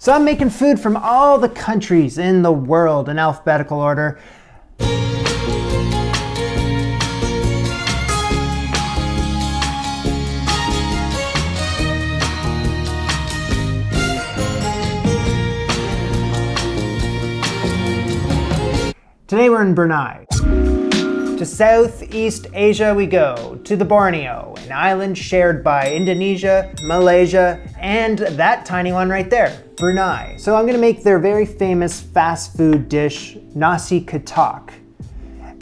So I'm making food from all the countries in the world in alphabetical order. Today we're in Brunei. To Southeast Asia we go, to the Borneo, an island shared by Indonesia, Malaysia, and that tiny one right there, Brunei. So I'm gonna make their very famous fast food dish, Nasi Katok.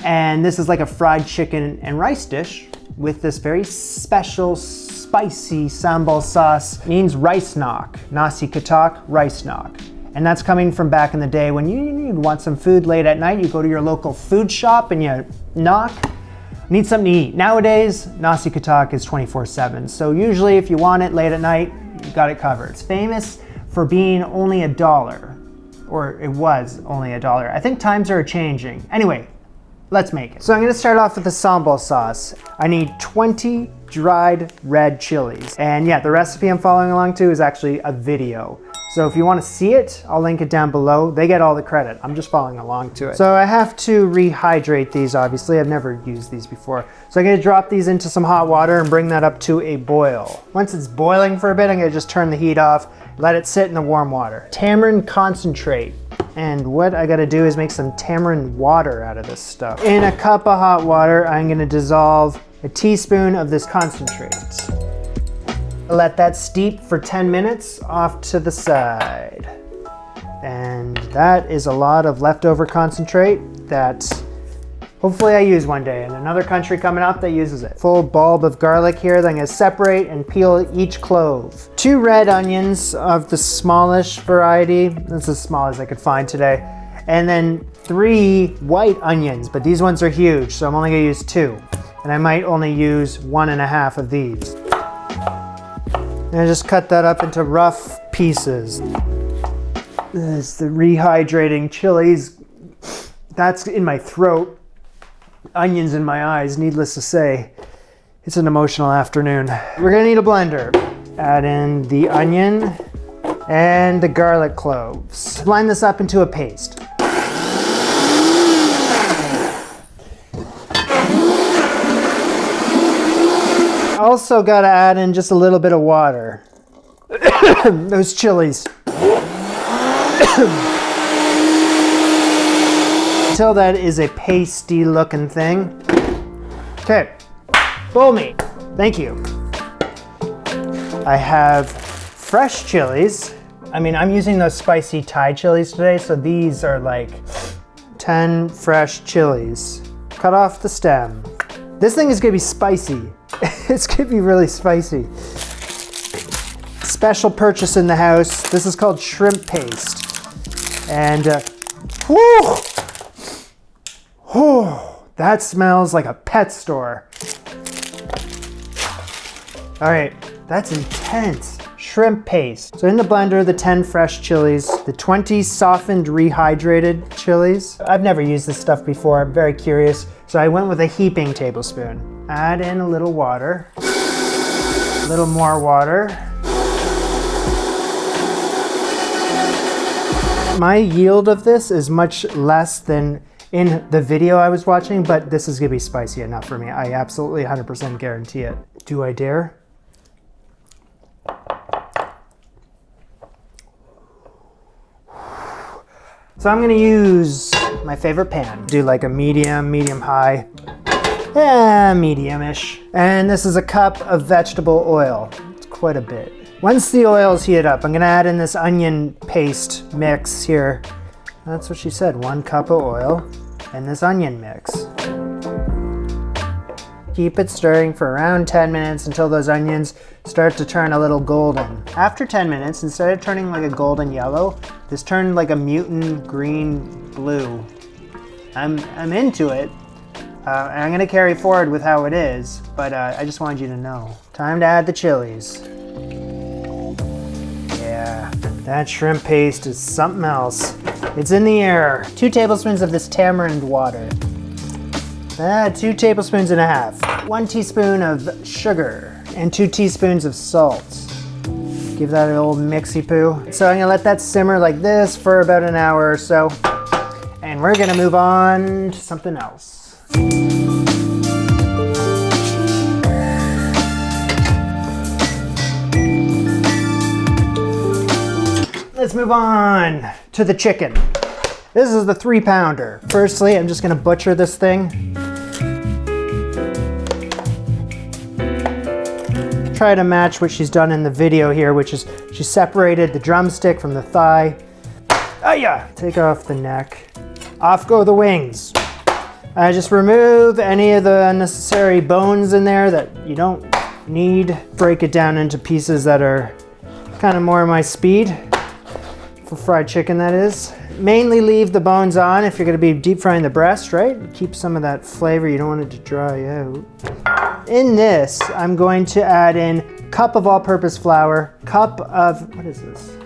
And this is like a fried chicken and rice dish with this very special spicy sambal sauce. It means rice knock, Nasi Katok, rice knock. And that's coming from back in the day when you'd want some food late at night, you go to your local food shop and you knock, need something to eat. Nowadays, Nasi Katok is 24/7. So usually if you want it late at night, you got it covered. It's famous for being only $1, or it was only $1. I think times are changing. Anyway, let's make it. So I'm gonna start off with the sambal sauce. I need 20 dried red chilies. And yeah, the recipe I'm following along to is actually a video. So if you want to see it, I'll link it down below. They get all the credit. I'm just following along to it. So I have to rehydrate these, obviously. I've never used these before. So I'm gonna drop these into some hot water and bring that up to a boil. Once it's boiling for a bit, I'm gonna just turn the heat off, let it sit in the warm water. Tamarind concentrate. And what I gotta do is make some tamarind water out of this stuff. In a cup of hot water, I'm gonna dissolve a teaspoon of this concentrate. Let that steep for 10 minutes off to the side. And that is a lot of leftover concentrate that hopefully I use one day. And another country coming up that uses it. Full bulb of garlic here that I'm gonna separate and peel each clove. 2 red onions of the smallish variety. That's as small as I could find today. And then 3 white onions, but these ones are huge, so I'm only gonna use 2. And I might only use 1.5 of these. And I just cut that up into rough pieces. This is the rehydrating chilies. That's in my throat. Onions in my eyes, needless to say. It's an emotional afternoon. We're gonna need a blender. Add in the onion and the garlic cloves. Blend this up into a paste. Also gotta add in just a little bit of water. Those chilies. Until that is a pasty looking thing. Okay, bowl me. Thank you. I have fresh chilies. I mean, I'm using those spicy Thai chilies today, so these are like 10 fresh chilies. Cut off the stem. This thing is gonna be spicy. It's gonna be really spicy. Special purchase in the house. This is called shrimp paste. And that smells like a pet store. All right, that's intense. Shrimp paste. So in the blender, the 10 fresh chilies, the 20 softened rehydrated chilies. I've never used this stuff before. I'm very curious. So I went with a heaping tablespoon. Add in a little water, a little more water. My yield of this is much less than in the video I was watching, but this is gonna be spicy enough for me. I absolutely 100% guarantee it. Do I dare? So I'm gonna use my favorite pan. Do like a medium high. Yeah, medium-ish. And this is a cup of vegetable oil. It's quite a bit. Once the oil is heated up, I'm gonna add in this onion paste mix here. That's what she said, 1 cup of oil and this onion mix. Keep it stirring for around 10 minutes until those onions start to turn a little golden. After 10 minutes, instead of turning like a golden yellow, this turned like a mutant green blue. I'm into it. And I'm gonna carry forward with how it is, but I just wanted you to know. Time to add the chilies. Yeah, that shrimp paste is something else. It's in the air. 2 tablespoons of this tamarind water. 2 tablespoons and a half. 1 teaspoon of sugar and 2 teaspoons of salt. Give that an old mixy poo. So I'm gonna let that simmer like this for about an hour or so. And we're gonna move on to something else. Let's move on to the chicken. This is the 3-pounder. Firstly, I'm just gonna butcher this thing. Try to match what she's done in the video here, which is she separated the drumstick from the thigh. Oh yeah, take off the neck. Off go the wings. I just remove any of the unnecessary bones in there that you don't need. Break it down into pieces that are kind of more my speed. For fried chicken, that is. Mainly leave the bones on if you're gonna be deep frying the breast, right? Keep some of that flavor, you don't want it to dry out. In this, I'm going to add in a cup of all-purpose flour, cup of, what is this?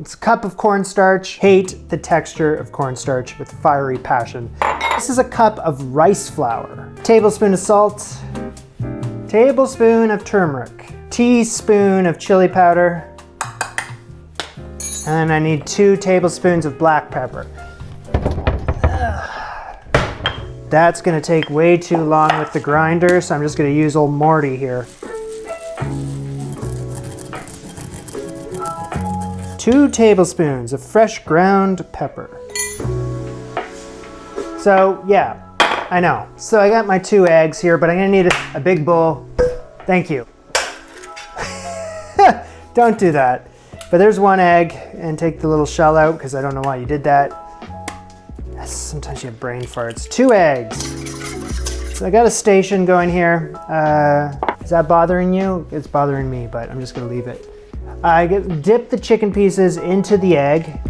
It's a cup of cornstarch. Hate the texture of cornstarch with fiery passion. This is a cup of rice flour. Tablespoon of salt. Tablespoon of turmeric, teaspoon of chili powder, and I need 2 tablespoons of black pepper. That's gonna take way too long with the grinder, so I'm just gonna use old Morty here. 2 tablespoons of fresh ground pepper. So yeah, I know. So I got my 2 eggs here, but I'm gonna need a big bowl. Thank you. Don't do that. But there's 1 egg, and take the little shell out because I don't know why you did that. Sometimes you have brain farts. 2 eggs. So I got a station going here. Is that bothering you? It's bothering me, but I'm just gonna leave it. Dip the chicken pieces into the egg,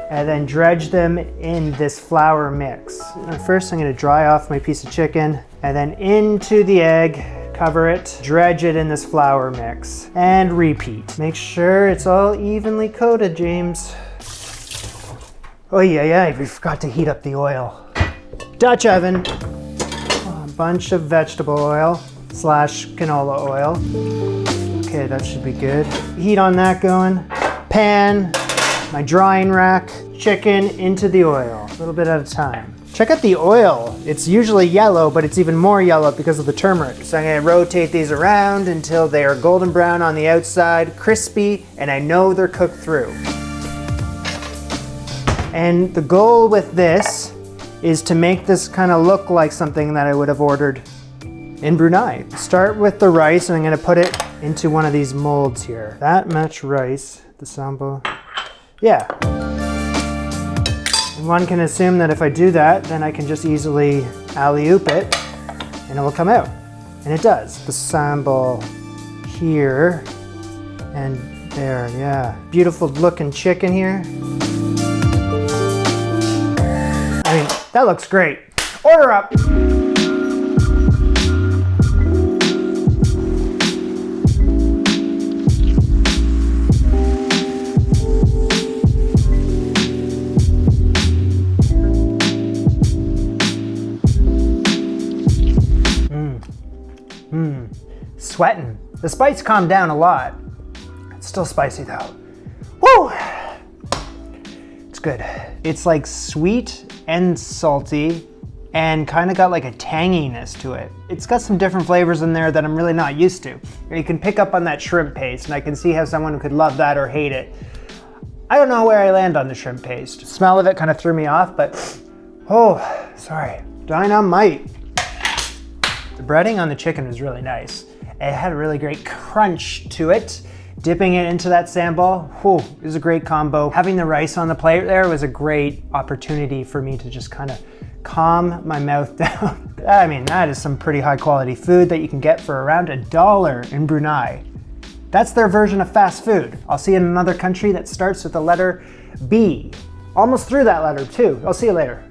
and then dredge them in this flour mix. First, I'm gonna dry off my piece of chicken, and then into the egg, cover it, dredge it in this flour mix, and repeat. Make sure it's all evenly coated, James. Oh yeah, we forgot to heat up the oil. Dutch oven, a bunch of vegetable oil / canola oil. Okay, that should be good. Heat on that going. Pan, my drying rack, chicken into the oil, a little bit at a time. Check out the oil. It's usually yellow, but it's even more yellow because of the turmeric. So I'm gonna rotate these around until they are golden brown on the outside, crispy, and I know they're cooked through. And the goal with this is to make this kind of look like something that I would have ordered in Brunei. Start with the rice, and I'm gonna put it into one of these molds here. That much rice, the sambal. Yeah. One can assume that if I do that, then I can just easily alley-oop it and it will come out. And it does. The sambal here and there, yeah. Beautiful looking chicken here. I mean, that looks great. Order up. Sweating. The spice calmed down a lot. It's still spicy though. Woo! It's good. It's like sweet and salty and kind of got like a tanginess to it. It's got some different flavors in there that I'm really not used to. You can pick up on that shrimp paste, and I can see how someone could love that or hate it. I don't know where I land on the shrimp paste. Smell of it kind of threw me off, but oh, sorry. Dynamite. The breading on the chicken was really nice. It had a really great crunch to it. Dipping it into that sambal, whew, it was a great combo. Having the rice on the plate there was a great opportunity for me to just kind of calm my mouth down. I mean, that is some pretty high quality food that you can get for around $1 in Brunei. That's their version of fast food. I'll see you in another country that starts with the letter B. Almost through that letter too. I'll see you later.